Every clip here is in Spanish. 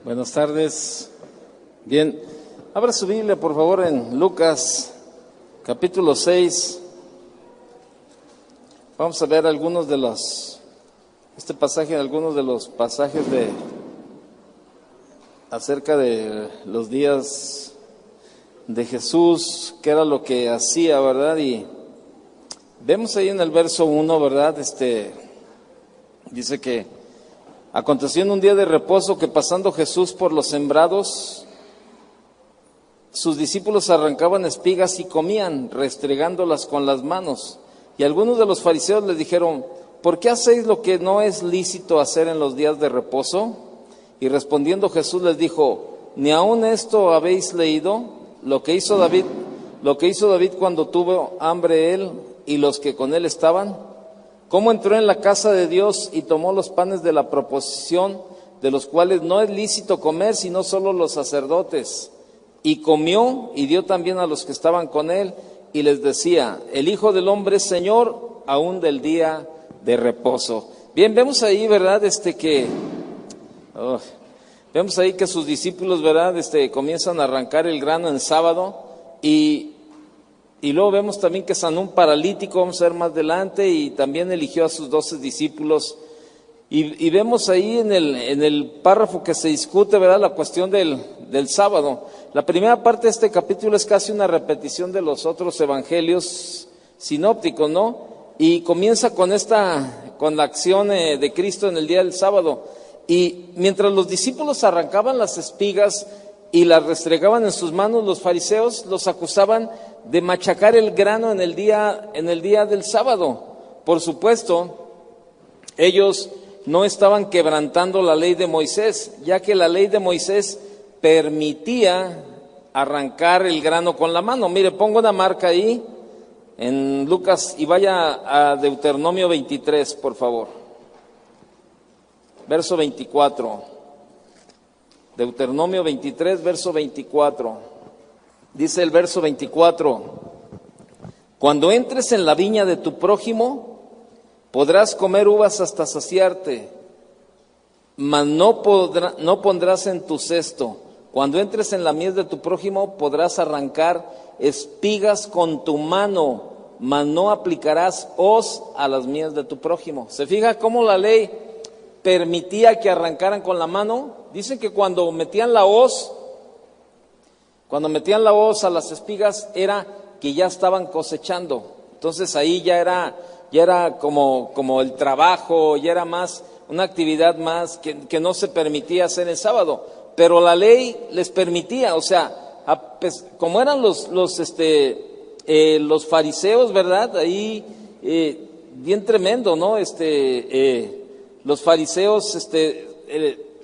Buenas tardes. Bien, abra su Biblia por favor en Lucas capítulo 6. Vamos a ver algunos de los pasajes acerca de los días de Jesús, qué era lo que hacía, ¿verdad? Y vemos ahí en el verso 1, ¿verdad? Dice que aconteció en un día de reposo que pasando Jesús por los sembrados, sus discípulos arrancaban espigas y comían, restregándolas con las manos. Y algunos de los fariseos les dijeron: ¿por qué hacéis lo que no es lícito hacer en los días de reposo? Y respondiendo Jesús les dijo: ¿ni aun esto habéis leído? Lo que hizo David cuando tuvo hambre él y los que con él estaban. ¿Cómo entró en la casa de Dios y tomó los panes de la proposición, de los cuales no es lícito comer, sino solo los sacerdotes? Y comió y dio también a los que estaban con él, y les decía: el Hijo del Hombre es Señor aún del día de reposo. Bien, vemos ahí, ¿verdad? Vemos ahí que sus discípulos, ¿verdad? Comienzan a arrancar el grano en sábado, y luego vemos también que sanó un paralítico, vamos a ver más adelante, y también eligió a sus 12 discípulos. Y vemos ahí en el párrafo que se discute, ¿verdad?, la cuestión del sábado. La primera parte de este capítulo es casi una repetición de los otros evangelios sinópticos, ¿no? Y comienza con la acción de Cristo en el día del sábado. Y mientras los discípulos arrancaban las espigas y las restregaban en sus manos, los fariseos los acusaban de machacar el grano en el día del sábado. Por supuesto, ellos no estaban quebrantando la ley de Moisés, ya que la ley de Moisés permitía arrancar el grano con la mano. Mire, pongo una marca ahí en Lucas y vaya a Deuteronomio 23, por favor. Verso 24. Deuteronomio 23, verso 24. Dice el verso 24: cuando entres en la viña de tu prójimo, podrás comer uvas hasta saciarte, mas no pondrás en tu cesto. Cuando entres en la mies de tu prójimo, podrás arrancar espigas con tu mano, mas no aplicarás hoz a las mies de tu prójimo. ¿Se fija cómo la ley permitía que arrancaran con la mano? Dicen que cuando metían la hoz a las espigas era que ya estaban cosechando. Entonces ahí ya era como el trabajo, ya era más una actividad más que no se permitía hacer el sábado, pero la ley les permitía. O sea, como eran los fariseos, ¿verdad? Ahí bien tremendo, ¿no? Los fariseos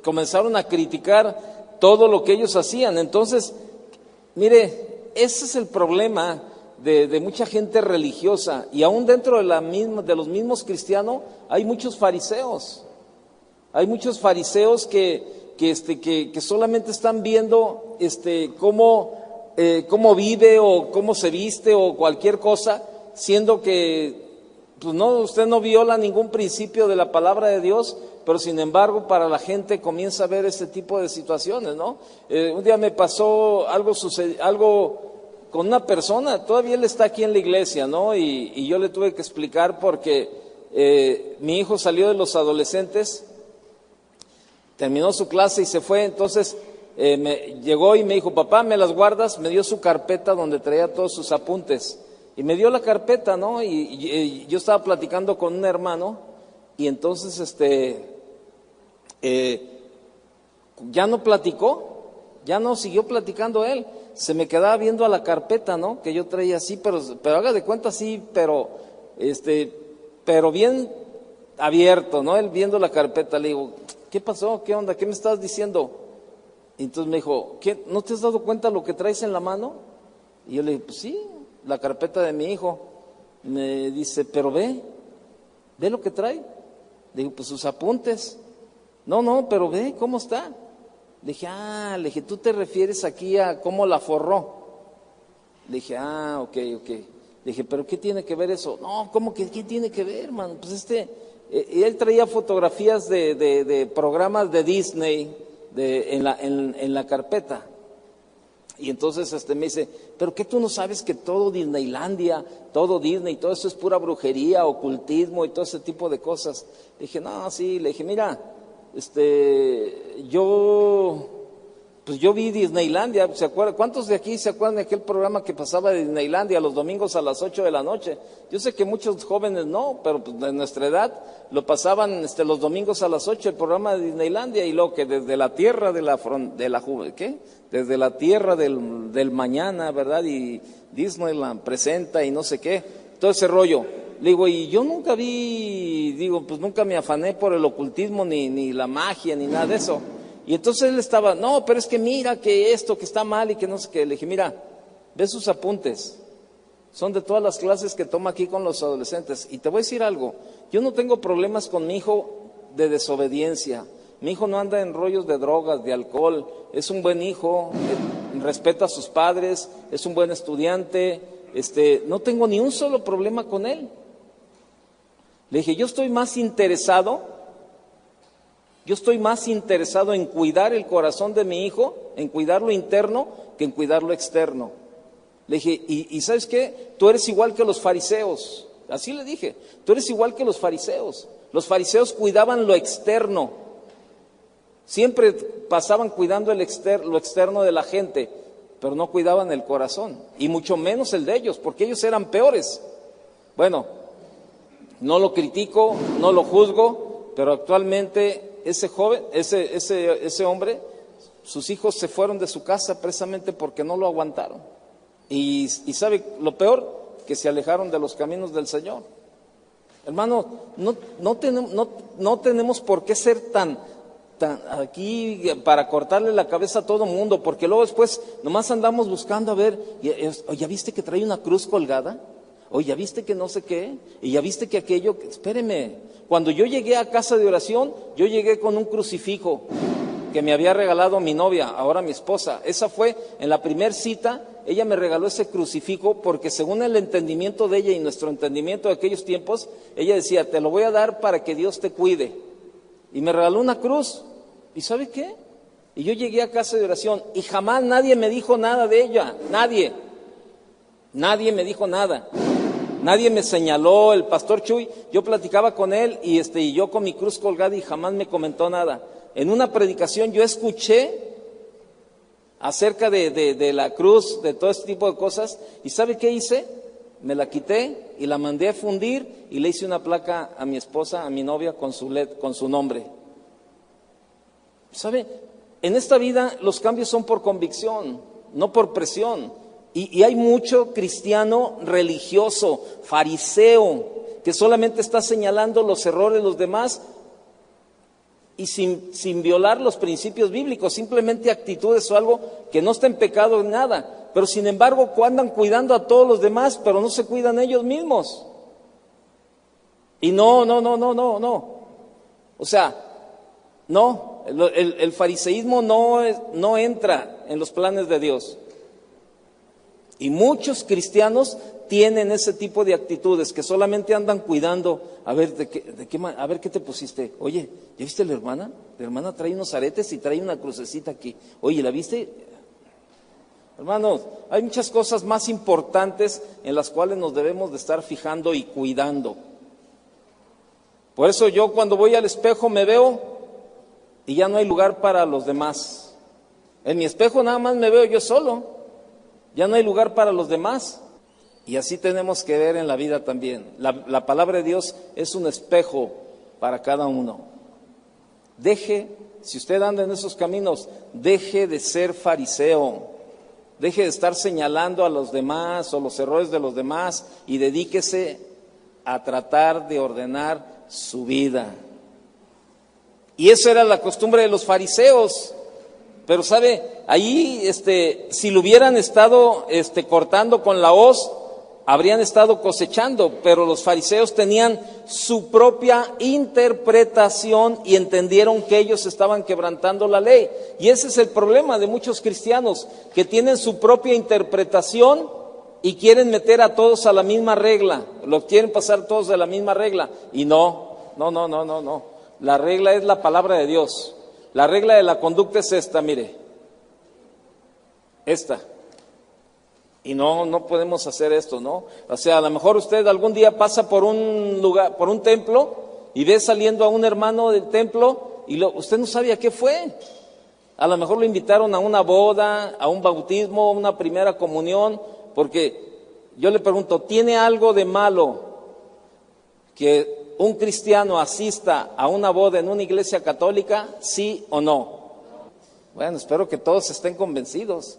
comenzaron a criticar todo lo que ellos hacían. Entonces, mire, ese es el problema de mucha gente religiosa, y aún dentro de los mismos cristianos hay muchos fariseos. Hay muchos fariseos que solamente están viendo cómo vive o cómo se viste o cualquier cosa, siendo que pues no, usted no viola ningún principio de la palabra de Dios, pero sin embargo para la gente comienza a ver ese tipo de situaciones, ¿no? Un día me pasó algo con una persona, todavía él está aquí en la iglesia, ¿no? Y yo le tuve que explicar porque mi hijo salió de los adolescentes, terminó su clase y se fue. Entonces llegó y me dijo: papá, ¿me las guardas? Me dio su carpeta donde traía todos sus apuntes. Y me dio la carpeta, ¿no? Y yo estaba platicando con un hermano, y entonces ya no platicó, ya no siguió platicando él. Se me quedaba viendo a la carpeta, ¿no?, que yo traía así, pero haga de cuenta así, pero bien abierto, ¿no? Él viendo la carpeta. Le digo: ¿qué pasó? ¿Qué onda? ¿Qué me estás diciendo? Y entonces me dijo: ¿qué? ¿No te has dado cuenta lo que traes en la mano? Y yo le dije: pues sí, la carpeta de mi hijo. Me dice: pero ve lo que trae. Le digo: pues sus apuntes. No, pero ve cómo está. Le dije: tú te refieres aquí a cómo la forró. Le dije: ok. Le dije: pero ¿qué tiene que ver eso? No, ¿cómo que qué tiene que ver, hermano? Pues él traía fotografías de programas de Disney, en la carpeta. Y entonces me dice, ¿pero qué tú no sabes que todo Disneylandia, todo Disney, todo eso es pura brujería, ocultismo y todo ese tipo de cosas? Le dije, no, sí, le dije, mira, yo vi Disneylandia, ¿se acuerdan? ¿Cuántos de aquí se acuerdan de aquel programa que pasaba de Disneylandia los domingos a las 8 de la noche? Yo sé que muchos jóvenes no, pero pues de nuestra edad lo pasaban los domingos a las 8 el programa de Disneylandia, y luego que desde la tierra desde la tierra del mañana, ¿verdad? Y Disneyland presenta y no sé qué, todo ese rollo. Le digo, y yo nunca pues nunca me afané por el ocultismo, ni la magia, ni nada de eso. Y entonces él estaba, no, pero es que mira que esto, que está mal y que no sé qué. Le dije, mira, ve sus apuntes, son de todas las clases que toma aquí con los adolescentes. Y te voy a decir algo, yo no tengo problemas con mi hijo de desobediencia. Mi hijo no anda en rollos de drogas, de alcohol, es un buen hijo, respeta a sus padres, es un buen estudiante, no tengo ni un solo problema con él. Le dije, yo estoy más interesado en cuidar el corazón de mi hijo, en cuidar lo interno, que en cuidar lo externo. Le dije, y ¿sabes qué? Tú eres igual que los fariseos. Así le dije, tú eres igual que los fariseos. Los fariseos cuidaban lo externo. Siempre pasaban cuidando lo externo de la gente, pero no cuidaban el corazón, y mucho menos el de ellos, porque ellos eran peores. Bueno, no lo critico, no lo juzgo, pero actualmente ese joven, ese hombre, sus hijos se fueron de su casa precisamente porque no lo aguantaron. Y sabe lo peor, que se alejaron de los caminos del Señor. Hermano, no tenemos por qué ser tan aquí para cortarle la cabeza a todo mundo, porque luego después nomás andamos buscando a ver, ¿ya viste que trae una cruz colgada? ¿O ya viste que no sé qué? ¿Y ya viste que aquello? Espéreme, cuando yo llegué a casa de oración, yo llegué con un crucifijo que me había regalado mi novia, ahora mi esposa. Esa fue en la primer cita, ella me regaló ese crucifijo porque según el entendimiento de ella y nuestro entendimiento de aquellos tiempos, ella decía, te lo voy a dar para que Dios te cuide. Y me regaló una cruz. ¿Y sabe qué? Y yo llegué a casa de oración y jamás nadie me dijo nada de ella, nadie me dijo nada. Nadie me señaló, el pastor Chuy, yo platicaba con él y yo con mi cruz colgada y jamás me comentó nada. En una predicación yo escuché acerca de la cruz, de todo este tipo de cosas, y ¿sabe qué hice? Me la quité y la mandé a fundir y le hice una placa a mi esposa, a mi novia, con su nombre. ¿Sabe? En esta vida los cambios son por convicción, no por presión. Y hay mucho cristiano religioso, fariseo, que solamente está señalando los errores de los demás y sin violar los principios bíblicos, simplemente actitudes o algo que no está en pecado en nada, pero sin embargo andan cuidando a todos los demás, pero no se cuidan ellos mismos. Y no. O sea, no, el fariseísmo no entra en los planes de Dios. Y muchos cristianos tienen ese tipo de actitudes, que solamente andan cuidando, a ver, a ver qué te pusiste. Oye, ¿ya viste la hermana? La hermana trae unos aretes y trae una crucecita aquí. Oye, ¿la viste? Hermanos, hay muchas cosas más importantes en las cuales nos debemos de estar fijando y cuidando. Por eso yo cuando voy al espejo me veo y ya no hay lugar para los demás. En mi espejo nada más me veo yo solo. Ya no hay lugar para los demás. Y así tenemos que ver en la vida también. La palabra de Dios es un espejo para cada uno. Si usted anda en esos caminos, deje de ser fariseo. Deje de estar señalando a los demás o los errores de los demás y dedíquese a tratar de ordenar su vida. Y eso era la costumbre de los fariseos. Pero sabe, ahí si lo hubieran estado cortando con la hoz, habrían estado cosechando, pero los fariseos tenían su propia interpretación y entendieron que ellos estaban quebrantando la ley. Y ese es el problema de muchos cristianos, que tienen su propia interpretación y quieren meter a todos a la misma regla, los quieren pasar todos de la misma regla. Y no. La regla es la palabra de Dios. La regla de la conducta es esta, mire, esta. Y no podemos hacer esto, ¿no? O sea, a lo mejor usted algún día pasa por un lugar, por un templo, y ve saliendo a un hermano del templo, y usted no sabe a qué fue. A lo mejor lo invitaron a una boda, a un bautismo, a una primera comunión, porque yo le pregunto, ¿tiene algo de malo que un cristiano asista a una boda en una iglesia católica, sí o no? Bueno, espero que todos estén convencidos,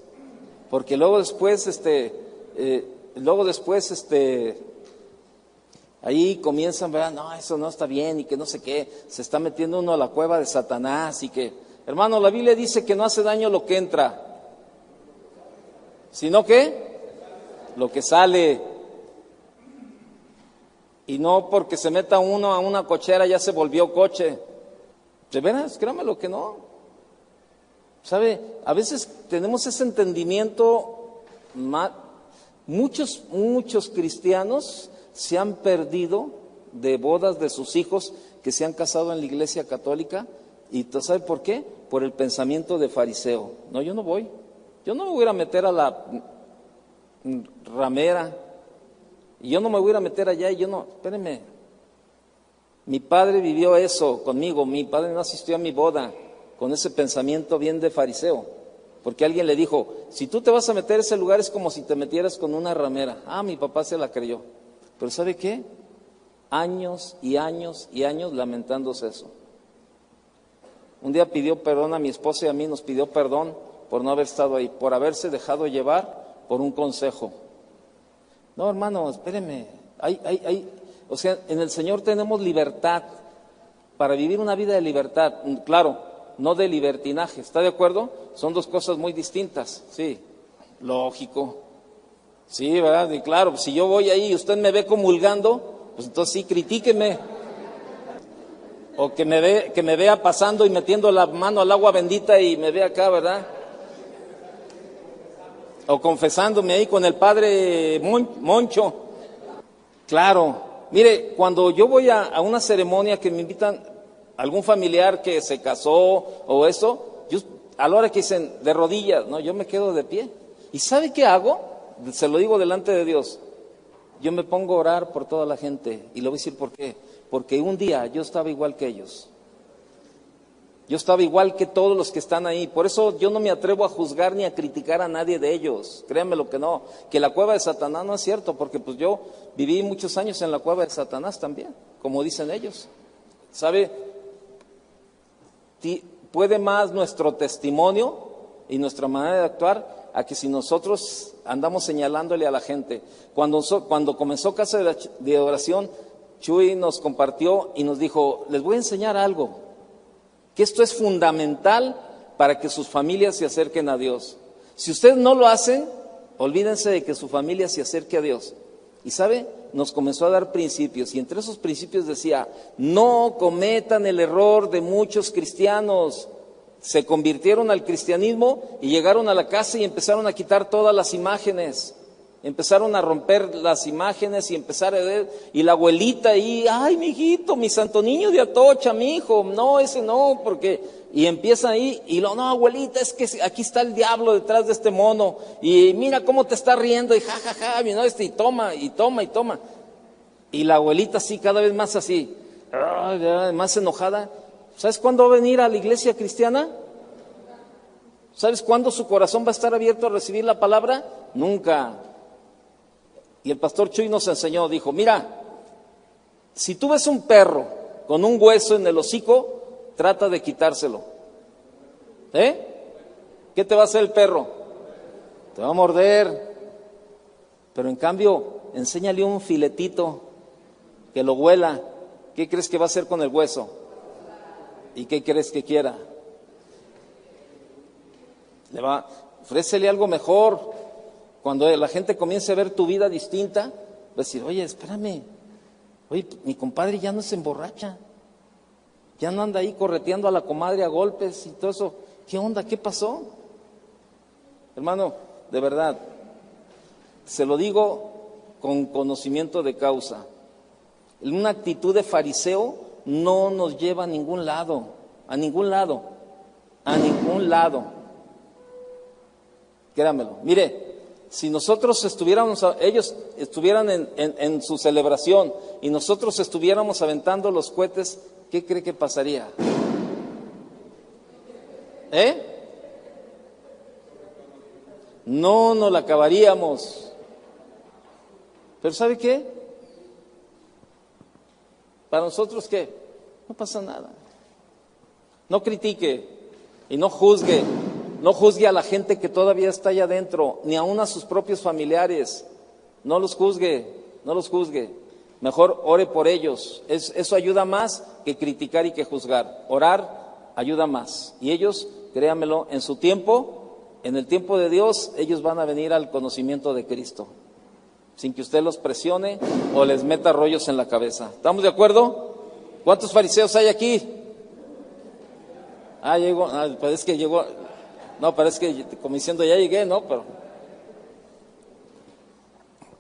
porque luego después, ahí comienzan, ¿verdad? No, eso no está bien y que no sé qué, se está metiendo uno a la cueva de Satanás y que, hermano, la Biblia dice que no hace daño lo que entra, sino que lo que sale. Y no porque se meta uno a una cochera ya se volvió coche. ¿De veras? Créame lo que no. ¿Sabe? A veces tenemos ese entendimiento. Muchos cristianos se han perdido de bodas de sus hijos que se han casado en la iglesia católica. ¿Y sabe por qué? Por el pensamiento de fariseo. No, yo no voy. Yo no me voy a meter a la ramera. Y yo no me voy a meter allá y yo no, espérenme. Mi padre vivió eso conmigo, mi padre no asistió a mi boda con ese pensamiento bien de fariseo. Porque alguien le dijo, si tú te vas a meter a ese lugar es como si te metieras con una ramera. Ah, mi papá se la creyó. Pero ¿sabe qué? Años y años y años lamentándose eso. Un día pidió perdón a mi esposa y a mí, nos pidió perdón por no haber estado ahí, por haberse dejado llevar por un consejo. No, hermano, espéreme. O sea, en el Señor tenemos libertad para vivir una vida de libertad. Claro, no de libertinaje. ¿Está de acuerdo? Son dos cosas muy distintas. Sí, lógico. Sí, ¿verdad? Y claro, si yo voy ahí y usted me ve comulgando, pues entonces sí, critíqueme. O que me vea pasando y metiendo la mano al agua bendita y me vea acá, ¿verdad? O confesándome ahí con el padre Moncho. Claro, mire, cuando yo voy a una ceremonia que me invitan algún familiar que se casó o eso, yo a la hora que dicen de rodillas, no, yo me quedo de pie. ¿Y sabe qué hago? Se lo digo delante de Dios. Yo me pongo a orar por toda la gente y le voy a decir por qué. Porque un día yo estaba igual que ellos. Yo estaba igual que todos los que están ahí. Por eso yo no me atrevo a juzgar ni a criticar a nadie de ellos. Créanme lo que no. Que la cueva de Satanás no es cierto, porque pues yo viví muchos años en la cueva de Satanás también, como dicen ellos. ¿Sabe? Puede más nuestro testimonio y nuestra manera de actuar a que si nosotros andamos señalándole a la gente. Cuando comenzó Casa de Oración, Chuy nos compartió y nos dijo, les voy a enseñar algo. Que esto es fundamental para que sus familias se acerquen a Dios. Si ustedes no lo hacen, olvídense de que su familia se acerque a Dios. Y ¿sabe? Nos comenzó a dar principios, y entre esos principios decía, no cometan el error de muchos cristianos. Se convirtieron al cristianismo y llegaron a la casa y empezaron a quitar todas las imágenes. Empezaron a romper las imágenes y empezar a ver, y la abuelita ahí, ay, mi hijito, mi santo niño de Atocha, mi hijo, no, ese no, porque, y empiezan ahí, y no, abuelita, es que aquí está el diablo detrás de este mono, y mira cómo te está riendo, y jajaja, ¿no? Y toma, y toma, y toma. Y la abuelita así, cada vez más así, más enojada. ¿Sabes cuándo va a venir a la iglesia cristiana? ¿Sabes cuándo su corazón va a estar abierto a recibir la palabra? Nunca. Y el pastor Chuy nos enseñó, dijo, mira, si tú ves un perro con un hueso en el hocico, trata de quitárselo. ¿Qué te va a hacer el perro? Te va a morder. Pero en cambio, enséñale un filetito que lo huela. ¿Qué crees que va a hacer con el hueso? ¿Y qué crees que quiera? Ofrécele algo mejor. Cuando la gente comience a ver tu vida distinta, va a decir, oye, espérame, oye, mi compadre ya no se emborracha, ya no anda ahí correteando a la comadre a golpes y todo eso. ¿Qué onda? ¿Qué pasó? Hermano, de verdad, se lo digo con conocimiento de causa. Una actitud de fariseo no nos lleva a ningún lado, a ningún lado. A ningún lado. Créamelo. Mire, si nosotros estuviéramos, ellos estuvieran en su celebración y nosotros estuviéramos aventando los cohetes, ¿qué cree que pasaría? No nos la acabaríamos. Pero ¿sabe qué? Para nosotros, ¿qué? No pasa nada. No critique y no juzgue. No juzgue a la gente que todavía está allá adentro, ni aun a sus propios familiares. No los juzgue, no los juzgue. Mejor ore por ellos. Eso ayuda más que criticar y que juzgar. Orar ayuda más. Y ellos, créanmelo, en su tiempo, en el tiempo de Dios, ellos van a venir al conocimiento de Cristo, sin que usted los presione o les meta rollos en la cabeza. ¿Estamos de acuerdo? ¿Cuántos fariseos hay aquí? Llegó, parece que llegó, no, parece que como diciendo ya llegué, ¿no? Pero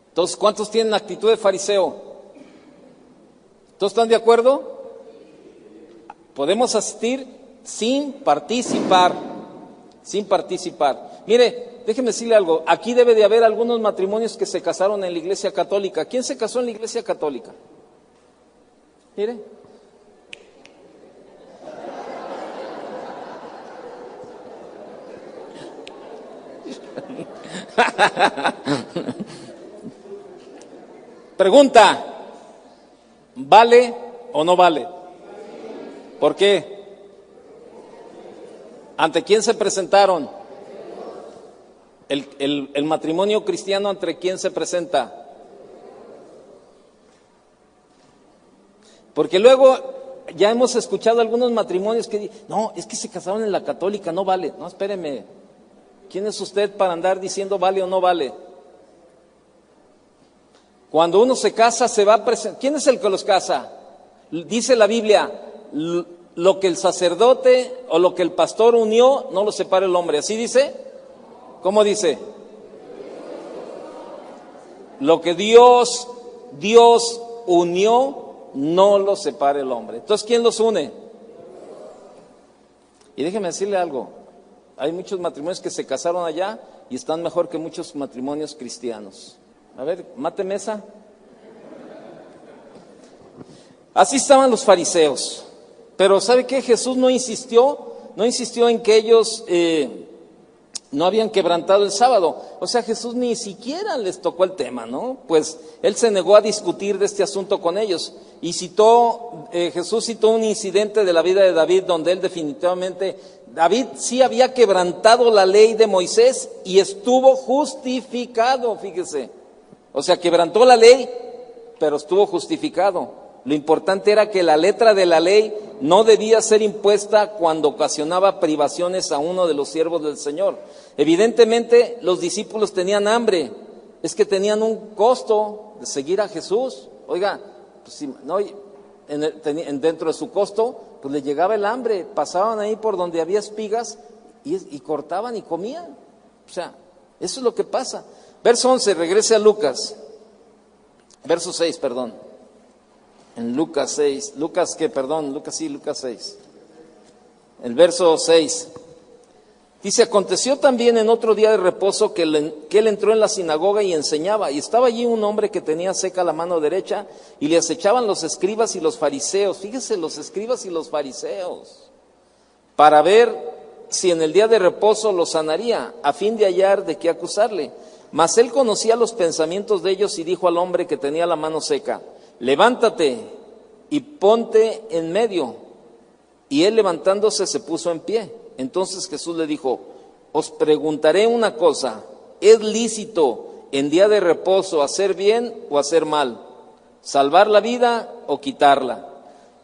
entonces, ¿cuántos tienen actitud de fariseo? ¿Todos están de acuerdo? Podemos asistir sin participar, sin participar. Mire, déjeme decirle algo, aquí debe de haber algunos matrimonios que se casaron en la Iglesia Católica. ¿Quién se casó en la Iglesia Católica? Mire. Pregunta, ¿vale o no vale? ¿Por qué? ¿Ante quién se presentaron? El matrimonio cristiano, ¿ante quién se presenta? Porque luego ya hemos escuchado algunos matrimonios que dicen, no, es que se casaron en la católica, no vale. No, espéreme, ¿quién es usted para andar diciendo vale o no vale? Cuando uno se casa, se va a presentar. ¿Quién es el que los casa? Dice la Biblia, lo que el sacerdote o lo que el pastor unió, no lo separa el hombre. ¿Así dice? ¿Cómo dice? Lo que Dios unió, no lo separa el hombre. Entonces, ¿quién los une? Y déjeme decirle algo. Hay muchos matrimonios que se casaron allá y están mejor que muchos matrimonios cristianos. A ver, mate mesa. Así estaban los fariseos. Pero ¿sabe qué? Jesús no insistió en que ellos no habían quebrantado el sábado. O sea, Jesús ni siquiera les tocó el tema, ¿no? Pues Él se negó a discutir de este asunto con ellos. Y Jesús citó un incidente de la vida de David donde él definitivamente, David sí había quebrantado la ley de Moisés y estuvo justificado, fíjese. O sea, quebrantó la ley, pero estuvo justificado. Lo importante era que la letra de la ley no debía ser impuesta cuando ocasionaba privaciones a uno de los siervos del Señor. Evidentemente, los discípulos tenían hambre, es que tenían un costo de seguir a Jesús. Oiga, pues, si, no, dentro de su costo, pues le llegaba el hambre, pasaban ahí por donde había espigas y cortaban y comían. O sea, eso es lo que pasa. Verso 11, regrese a Lucas. Verso 6, perdón. En Lucas 6, Lucas 6. El verso 6. Dice, aconteció también en otro día de reposo que él entró en la sinagoga y enseñaba, y estaba allí un hombre que tenía seca la mano derecha, y le acechaban los escribas y los fariseos. Fíjese, los escribas y los fariseos, para ver si en el día de reposo lo sanaría, a fin de hallar de qué acusarle. Mas él conocía los pensamientos de ellos y dijo al hombre que tenía la mano seca, levántate y ponte en medio. Y él levantándose se puso en pie. Entonces Jesús le dijo, os preguntaré una cosa, ¿es lícito en día de reposo hacer bien o hacer mal? ¿Salvar la vida o quitarla?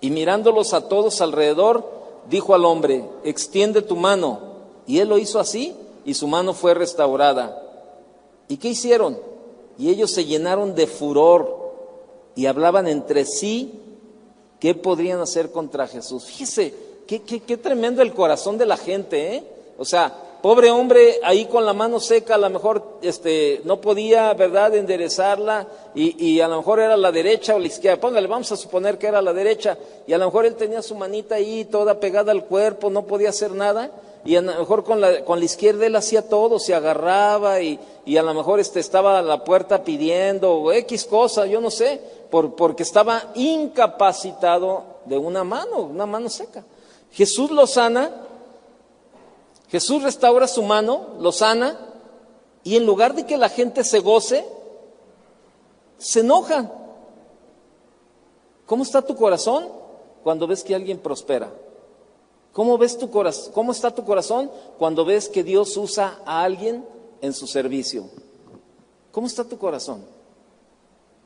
Y mirándolos a todos alrededor, dijo al hombre, extiende tu mano. Y él lo hizo así y su mano fue restaurada. ¿Y qué hicieron? Y ellos se llenaron de furor y hablaban entre sí qué podrían hacer contra Jesús. Fíjese, qué tremendo el corazón de la gente, ¿eh? O sea, pobre hombre ahí con la mano seca, a lo mejor no podía, ¿verdad?, enderezarla, y a lo mejor era la derecha o la izquierda. Póngale, vamos a suponer que era la derecha, y a lo mejor él tenía su manita ahí toda pegada al cuerpo, no podía hacer nada, y a lo mejor con la izquierda él hacía todo, se agarraba, y a lo mejor estaba a la puerta pidiendo, o X cosa, yo no sé, porque estaba incapacitado de una mano seca. Jesús lo sana, Jesús restaura su mano, lo sana, y en lugar de que la gente se goce, se enojan. ¿Cómo está tu corazón cuando ves que alguien prospera? ¿Cómo está tu corazón cuando ves que Dios usa a alguien en su servicio? ¿Cómo está tu corazón?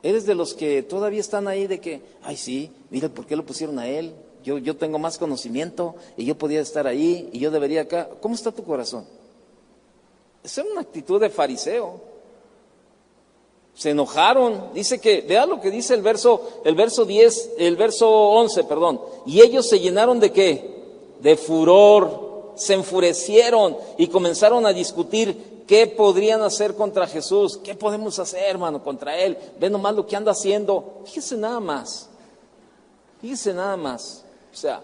¿Eres de los que todavía están ahí de que, ay sí, mira por qué lo pusieron a él? Yo tengo más conocimiento y yo podía estar ahí y yo debería acá. ¿Cómo está tu corazón? Esa es una actitud de fariseo. Se enojaron. Dice que, vea lo que dice el verso 11, perdón. Y ellos se llenaron ¿de qué? De furor. Se enfurecieron y comenzaron a discutir qué podrían hacer contra Jesús. ¿Qué podemos hacer, hermano, contra él? Ve nomás lo que anda haciendo. Fíjese nada más. O sea,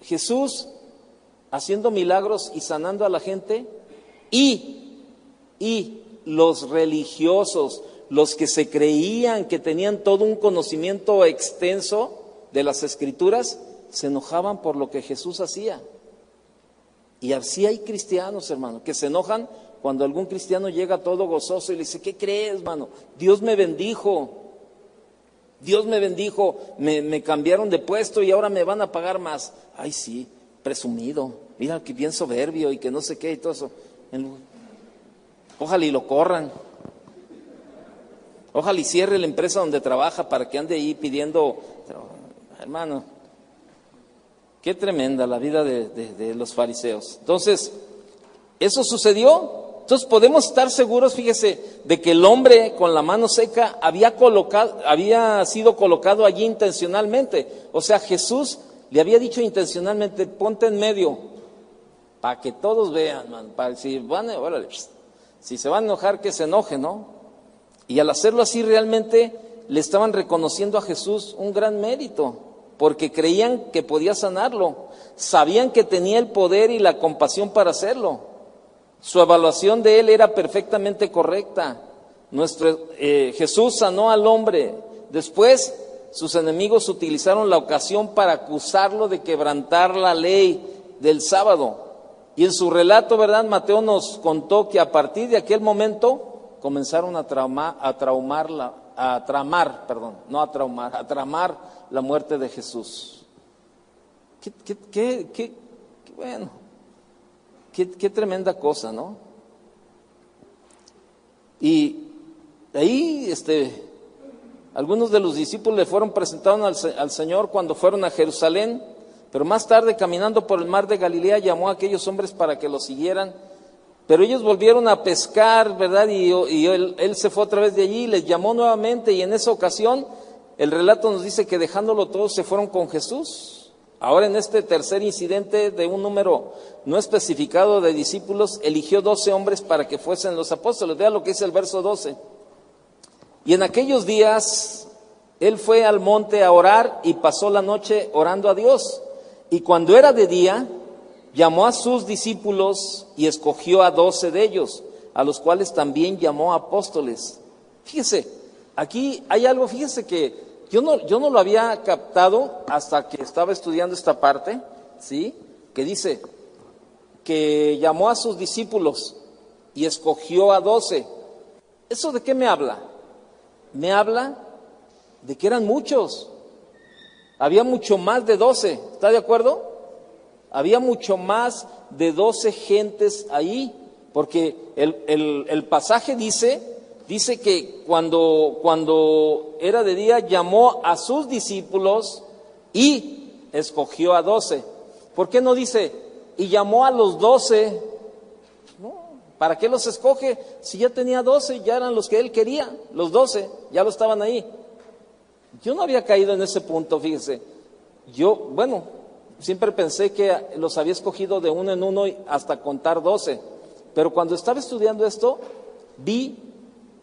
Jesús haciendo milagros y sanando a la gente, y los religiosos, los que se creían que tenían todo un conocimiento extenso de las Escrituras, se enojaban por lo que Jesús hacía. Y así hay cristianos, hermano, que se enojan cuando algún cristiano llega todo gozoso y le dice, ¿qué crees, hermano? Dios me bendijo, me cambiaron de puesto y ahora me van a pagar más. Ay, sí, presumido, mira que bien soberbio y que no sé qué y todo eso. Ojalá y lo corran. Ojalá y cierre la empresa donde trabaja para que ande ahí pidiendo. Hermano, qué tremenda la vida de los fariseos. Entonces, eso sucedió. Entonces podemos estar seguros, fíjese, de que el hombre con la mano seca había sido colocado allí intencionalmente. O sea, Jesús le había dicho intencionalmente, ponte en medio, para que todos vean, man, si se van a enojar, que se enojen, ¿no? Y al hacerlo así realmente le estaban reconociendo a Jesús un gran mérito, porque creían que podía sanarlo, sabían que tenía el poder y la compasión para hacerlo. Su evaluación de él era perfectamente correcta. Jesús sanó al hombre. Después, sus enemigos utilizaron la ocasión para acusarlo de quebrantar la ley del sábado. Y en su relato, ¿verdad?, Mateo nos contó que a partir de aquel momento comenzaron a tramar la muerte de Jesús. Qué tremenda cosa, ¿no? Y ahí algunos de los discípulos le fueron presentados al Señor cuando fueron a Jerusalén, pero más tarde, caminando por el mar de Galilea, llamó a aquellos hombres para que lo siguieran. Pero ellos volvieron a pescar, ¿verdad? Y él se fue otra vez de allí, les llamó nuevamente, y en esa ocasión el relato nos dice que dejándolo todo se fueron con Jesús. Ahora, en este tercer incidente de un número no especificado de discípulos, eligió 12 hombres para que fuesen los apóstoles. Vea lo que dice el verso 12. Y en aquellos días él fue al monte a orar y pasó la noche orando a Dios. Y cuando era de día, llamó a sus discípulos y escogió a 12 de ellos, a los cuales también llamó apóstoles. Fíjese, aquí hay algo, fíjese que yo no lo había captado hasta que estaba estudiando esta parte, ¿sí? Que dice que llamó a sus discípulos y escogió a 12. ¿Eso de qué me habla? Me habla de que eran muchos. Había mucho más de 12, ¿está de acuerdo? Había mucho más de 12 gentes ahí, porque el pasaje dice que cuando era de día llamó a sus discípulos y escogió a 12. ¿Por qué no dice y llamó a los 12? No, ¿para qué los escoge? Si ya tenía 12, ya eran los que él quería, los 12, ya lo estaban ahí. Yo no había caído en ese punto, fíjese. Siempre pensé que los había escogido de uno en uno hasta contar 12. Pero cuando estaba estudiando esto, vi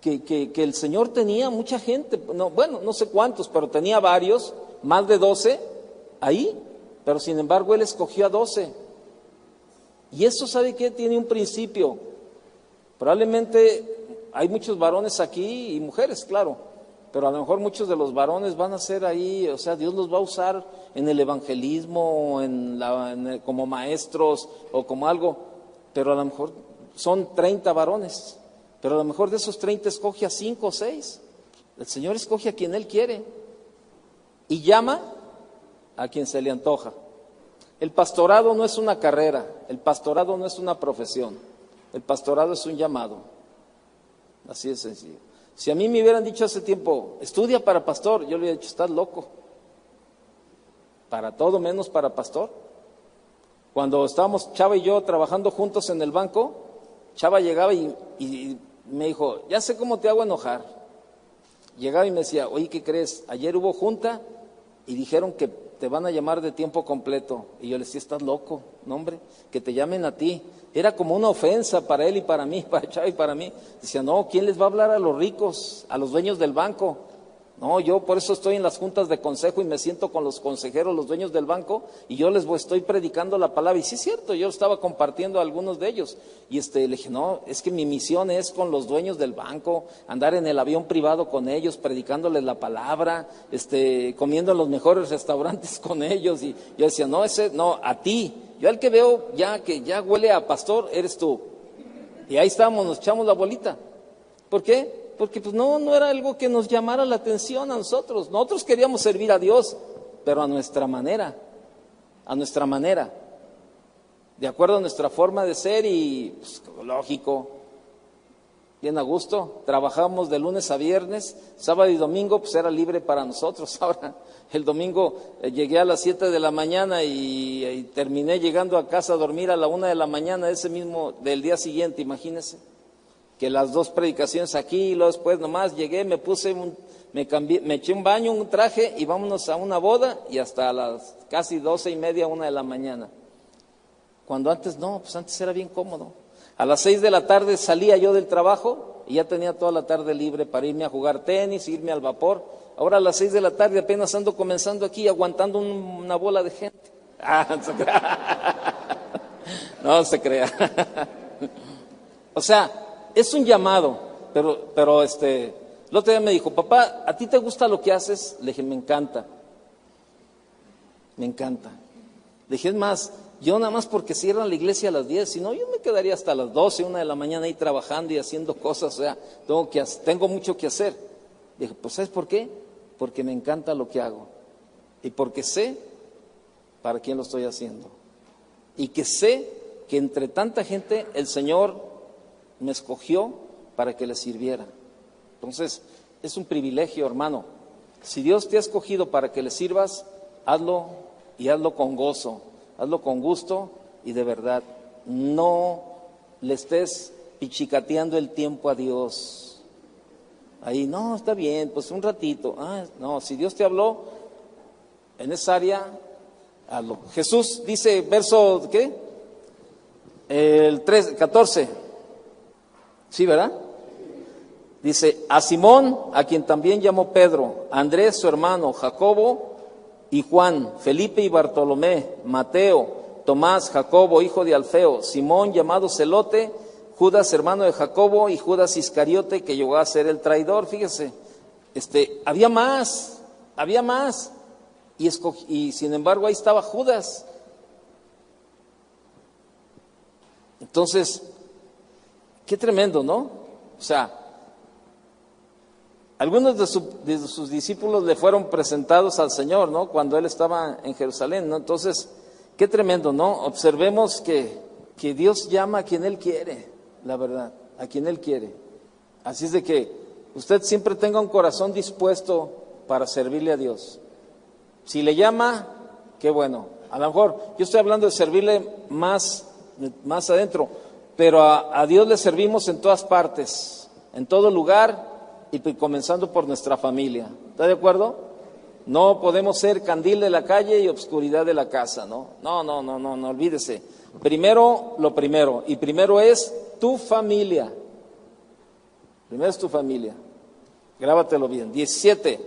que el Señor tenía mucha gente, no sé cuántos, pero tenía varios, más de 12 ahí, pero sin embargo Él escogió a 12. Y eso, ¿sabe qué? Tiene un principio. Probablemente hay muchos varones aquí y mujeres, claro, pero a lo mejor muchos de los varones van a ser ahí, o sea, Dios los va a usar en el evangelismo, como maestros o como algo, pero a lo mejor son 30 varones, pero a lo mejor de esos 30 escoge a 5 o 6. El Señor escoge a quien Él quiere y llama a quien se le antoja. El pastorado no es una carrera, el pastorado no es una profesión, el pastorado es un llamado. Así de sencillo. Si a mí me hubieran dicho hace tiempo, estudia para pastor, yo le hubiera dicho, estás loco. Para todo menos para pastor. Cuando estábamos Chava y yo trabajando juntos en el banco, Chava llegaba y me dijo, ya sé cómo te hago enojar. Llegaba y me decía, oye, ¿qué crees? Ayer hubo junta y dijeron que te van a llamar de tiempo completo. Y yo le decía, estás loco, no hombre, que te llamen a ti. Era como una ofensa para él y para mí, para Chava y para mí. Decía, no, ¿quién les va a hablar a los ricos, a los dueños del banco? No, yo por eso estoy en las juntas de consejo y me siento con los consejeros, los dueños del banco, y yo les estoy predicando la palabra. Y sí es cierto, yo estaba compartiendo a algunos de ellos. Y le dije, no, es que mi misión es con los dueños del banco, andar en el avión privado con ellos, predicándoles la palabra, comiendo en los mejores restaurantes con ellos. Y yo decía, no, a ti. Yo al que veo ya que ya huele a pastor, eres tú. Y ahí estábamos, nos echamos la bolita. ¿Por qué? Porque pues no era algo que nos llamara la atención a nosotros. Nosotros queríamos servir a Dios, pero a nuestra manera, de acuerdo a nuestra forma de ser y pues, lógico, bien a gusto. Trabajábamos de lunes a viernes, sábado y domingo pues era libre para nosotros. Ahora el domingo llegué a las 7 de la mañana y terminé llegando a casa a dormir a la 1 de la mañana del día siguiente, imagínense. Que las 2 predicaciones aquí y luego después nomás llegué, me cambié, me eché un baño, un traje y vámonos a una boda y hasta las casi 12:30, 1 de la mañana. Cuando antes antes era bien cómodo. A las 6 de la tarde salía yo del trabajo y ya tenía toda la tarde libre para irme a jugar tenis, irme al vapor. Ahora a las 6 de la tarde apenas ando comenzando aquí aguantando una bola de gente. No se crea. No se crea. O sea, es un llamado, pero el otro día me dijo, papá, ¿a ti te gusta lo que haces? Le dije, me encanta. Le dije, es más, yo nada más porque cierran la iglesia a las 10, si no, yo me quedaría hasta las 12, 1 de la mañana ahí trabajando y haciendo cosas, o sea, tengo mucho que hacer. Le dije, pues ¿sabes por qué? Porque me encanta lo que hago y porque sé para quién lo estoy haciendo y que sé que entre tanta gente el Señor me escogió para que le sirviera. Entonces, es un privilegio, hermano. Si Dios te ha escogido para que le sirvas, hazlo y hazlo con gozo, hazlo con gusto y de verdad. No le estés pichicateando el tiempo a Dios. Ahí, no, está bien, pues un ratito. No, si Dios te habló en esa área, hazlo. Jesús dice, verso, ¿qué? El 14. Sí, ¿verdad? Dice, a Simón, a quien también llamó Pedro, a Andrés, su hermano, Jacobo y Juan, Felipe y Bartolomé, Mateo, Tomás, Jacobo, hijo de Alfeo, Simón, llamado Celote, Judas, hermano de Jacobo, y Judas Iscariote, que llegó a ser el traidor. Fíjese, había más, y sin embargo ahí estaba Judas. Entonces, qué tremendo, ¿no? O sea, algunos de sus discípulos le fueron presentados al Señor, ¿no? Cuando Él estaba en Jerusalén, ¿no? Entonces, qué tremendo, ¿no? Observemos que Dios llama a quien Él quiere, la verdad, a quien Él quiere. Así es de que usted siempre tenga un corazón dispuesto para servirle a Dios. Si le llama, qué bueno. A lo mejor yo estoy hablando de servirle más adentro, pero a Dios le servimos en todas partes, en todo lugar y comenzando por nuestra familia. ¿Está de acuerdo? No podemos ser candil de la calle y obscuridad de la casa, ¿no? No, olvídese. Primero lo primero, y primero es tu familia. Primero es tu familia. Grábatelo bien. 17.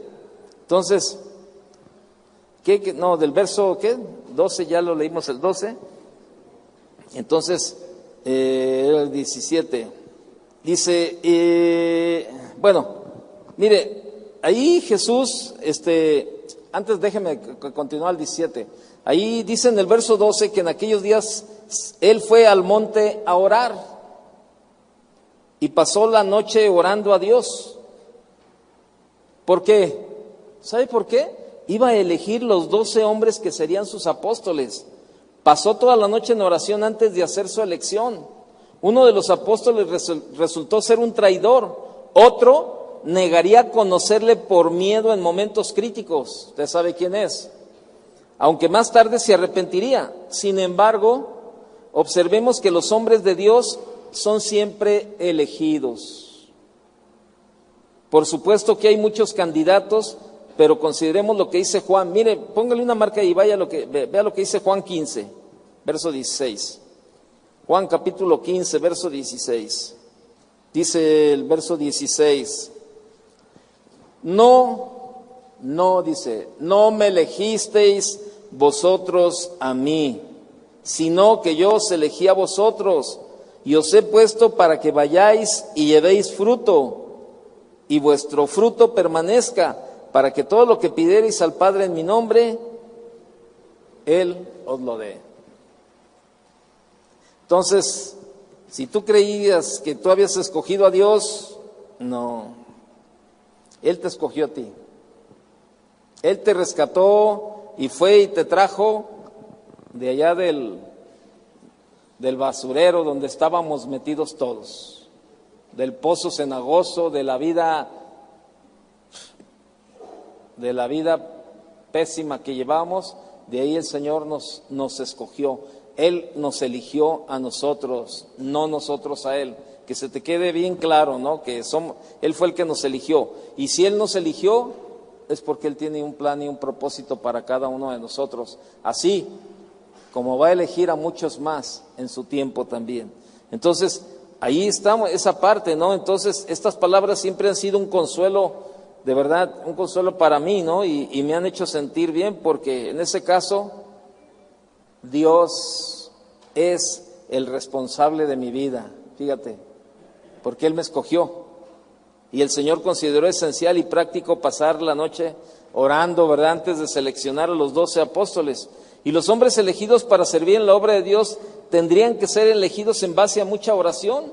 Entonces, no, del verso, 12, ya lo leímos el 12. Entonces, el 17. Dice, bueno, mire, ahí Jesús, antes déjeme continuar el 17. Ahí dice en el verso 12 que en aquellos días Él fue al monte a orar y pasó la noche orando a Dios. ¿Por qué? ¿Sabe por qué? Iba a elegir los 12 hombres que serían sus apóstoles. Pasó toda la noche en oración antes de hacer su elección. Uno de los apóstoles resultó ser un traidor. Otro negaría conocerle por miedo en momentos críticos. Usted sabe quién es. Aunque más tarde se arrepentiría. Sin embargo, observemos que los hombres de Dios son siempre elegidos. Por supuesto que hay muchos candidatos, pero consideremos lo que dice Juan. Mire, póngale una marca y vea lo que dice Juan 15, verso 16. Juan capítulo 15, verso 16. Dice el verso 16. Dice, no me elegisteis vosotros a mí, sino que yo os elegí a vosotros, y os he puesto para que vayáis y llevéis fruto, y vuestro fruto permanezca, para que todo lo que pidiereis al Padre en mi nombre, Él os lo dé. Entonces, si tú creías que tú habías escogido a Dios, no. Él te escogió a ti. Él te rescató y fue y te trajo de allá del basurero donde estábamos metidos todos, del pozo cenagoso, de la vida pésima que llevamos. De ahí el Señor nos escogió. Él nos eligió a nosotros, no nosotros a Él. Que se te quede bien claro, ¿no? Que Él fue el que nos eligió. Y si Él nos eligió, es porque Él tiene un plan y un propósito para cada uno de nosotros. Así como va a elegir a muchos más en su tiempo también. Entonces, ahí estamos, esa parte, ¿no? Entonces, estas palabras siempre han sido un consuelo, de verdad, un consuelo para mí, ¿no? Y me han hecho sentir bien, porque en ese caso, Dios es el responsable de mi vida, fíjate, porque Él me escogió. Y el Señor consideró esencial y práctico pasar la noche orando, ¿verdad?, antes de seleccionar a los 12 apóstoles. Y los hombres elegidos para servir en la obra de Dios tendrían que ser elegidos en base a mucha oración.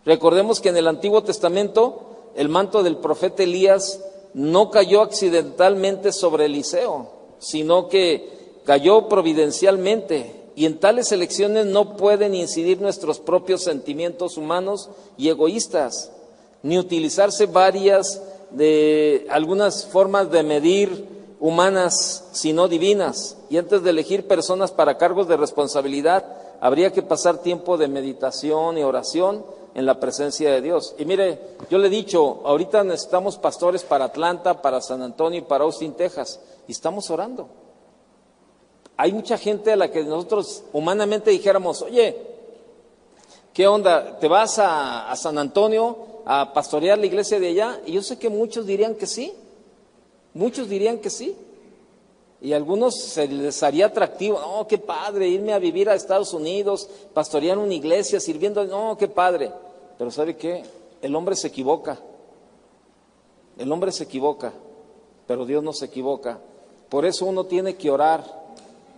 Recordemos que en el Antiguo Testamento el manto del profeta Elías no cayó accidentalmente sobre Eliseo, sino que cayó providencialmente. Y en tales elecciones no pueden incidir nuestros propios sentimientos humanos y egoístas, ni utilizarse algunas formas de medir humanas, sino divinas. Y antes de elegir personas para cargos de responsabilidad, habría que pasar tiempo de meditación y oración en la presencia de Dios. Y mire, yo le he dicho, ahorita necesitamos pastores para Atlanta, para San Antonio y para Austin, Texas, y estamos orando. Hay mucha gente a la que nosotros humanamente dijéramos, oye, ¿qué onda? ¿Te vas a San Antonio a pastorear la iglesia de allá? Y yo sé que muchos dirían que sí. Muchos dirían que sí. Y a algunos se les haría atractivo. No, qué padre, irme a vivir a Estados Unidos, pastorear una iglesia, sirviendo. No, qué padre. Pero ¿sabe qué? El hombre se equivoca. El hombre se equivoca, pero Dios no se equivoca. Por eso uno tiene que orar.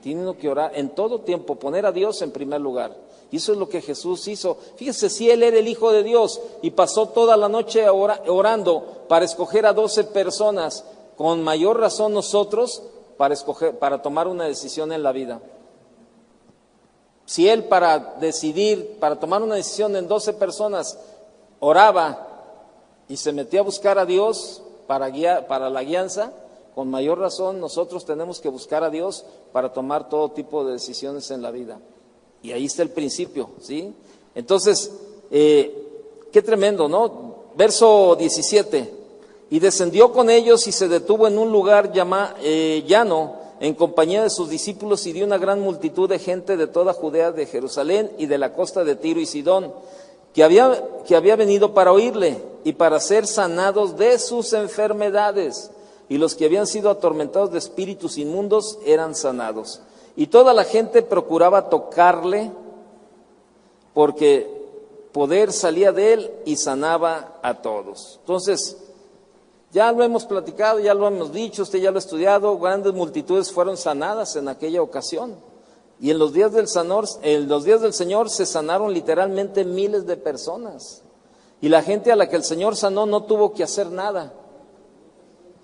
Tiene que orar en todo tiempo, poner a Dios en primer lugar. Y eso es lo que Jesús hizo. Fíjese, si Él era el Hijo de Dios y pasó toda la noche orando para escoger a 12 personas, con mayor razón nosotros para tomar una decisión en la vida. Si Él para tomar una decisión en 12 personas, oraba y se metía a buscar a Dios para la guianza, con mayor razón nosotros tenemos que buscar a Dios para tomar todo tipo de decisiones en la vida. Y ahí está el principio, ¿sí? Entonces, qué tremendo, ¿no? Verso 17. Y descendió con ellos y se detuvo en un lugar llano, en compañía de sus discípulos y de una gran multitud de gente de toda Judea, de Jerusalén y de la costa de Tiro y Sidón, que había venido para oírle y para ser sanados de sus enfermedades. Y los que habían sido atormentados de espíritus inmundos eran sanados. Y toda la gente procuraba tocarle, porque poder salía de él y sanaba a todos. Entonces, ya lo hemos platicado, ya lo hemos dicho, usted ya lo ha estudiado, grandes multitudes fueron sanadas en aquella ocasión. Y en los días del Señor se sanaron literalmente miles de personas. Y la gente a la que el Señor sanó no tuvo que hacer nada.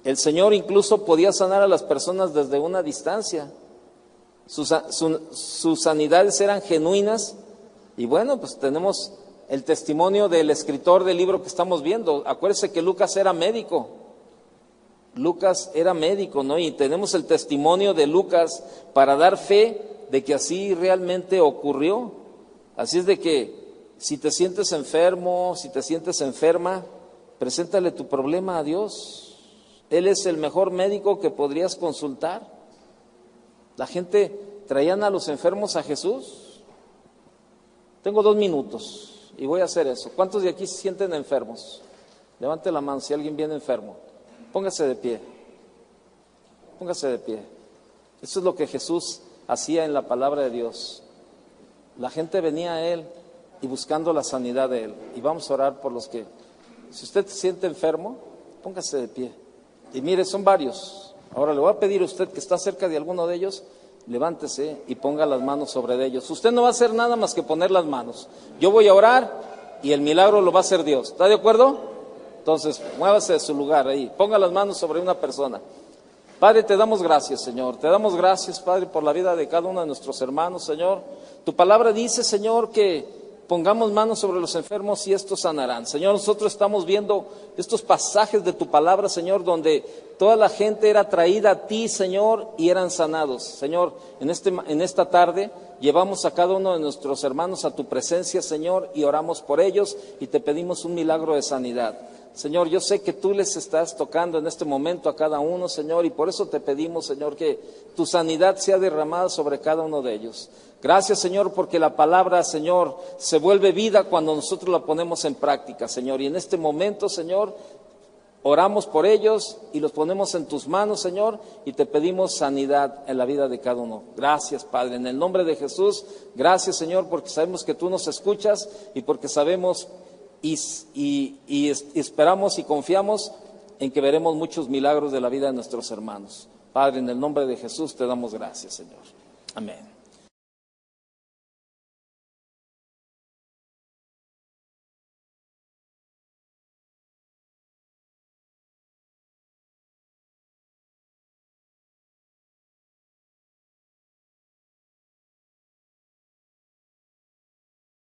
El Señor incluso podía sanar a las personas desde una distancia. Sus sanidades eran genuinas. Y bueno, pues tenemos el testimonio del escritor del libro que estamos viendo. Acuérdense que Lucas era médico. Lucas era médico, ¿no? Y tenemos el testimonio de Lucas para dar fe de que así realmente ocurrió. Así es de que si te sientes enfermo, si te sientes enferma, preséntale tu problema a Dios. Él es el mejor médico que podrías consultar. La gente traían a los enfermos a Jesús. Tengo 2 minutos y voy a hacer eso. ¿Cuántos de aquí se sienten enfermos? Levante la mano si alguien viene enfermo. Póngase de pie. Póngase de pie. Eso es lo que Jesús hacía en la palabra de Dios. La gente venía a Él y buscando la sanidad de Él. Y vamos a orar por los que, si usted se siente enfermo, póngase de pie. Y mire, son varios. Ahora le voy a pedir a usted que está cerca de alguno de ellos, levántese y ponga las manos sobre ellos. Usted no va a hacer nada más que poner las manos. Yo voy a orar y el milagro lo va a hacer Dios. ¿Está de acuerdo? Entonces, muévase de su lugar ahí. Ponga las manos sobre una persona. Padre, te damos gracias, Señor. Te damos gracias, Padre, por la vida de cada uno de nuestros hermanos, Señor. Tu palabra dice, Señor, que pongamos manos sobre los enfermos y estos sanarán. Señor, nosotros estamos viendo estos pasajes de tu palabra, Señor, donde toda la gente era traída a ti, Señor, y eran sanados. Señor, en esta tarde llevamos a cada uno de nuestros hermanos a tu presencia, Señor, y oramos por ellos y te pedimos un milagro de sanidad. Señor, yo sé que tú les estás tocando en este momento a cada uno, Señor, y por eso te pedimos, Señor, que tu sanidad sea derramada sobre cada uno de ellos. Gracias, Señor, porque la palabra, Señor, se vuelve vida cuando nosotros la ponemos en práctica, Señor. Y en este momento, Señor, oramos por ellos y los ponemos en tus manos, Señor, y te pedimos sanidad en la vida de cada uno. Gracias, Padre, en el nombre de Jesús. Gracias, Señor, porque sabemos que tú nos escuchas y porque sabemos y esperamos y confiamos en que veremos muchos milagros de la vida de nuestros hermanos. Padre, en el nombre de Jesús te damos gracias, Señor. Amén.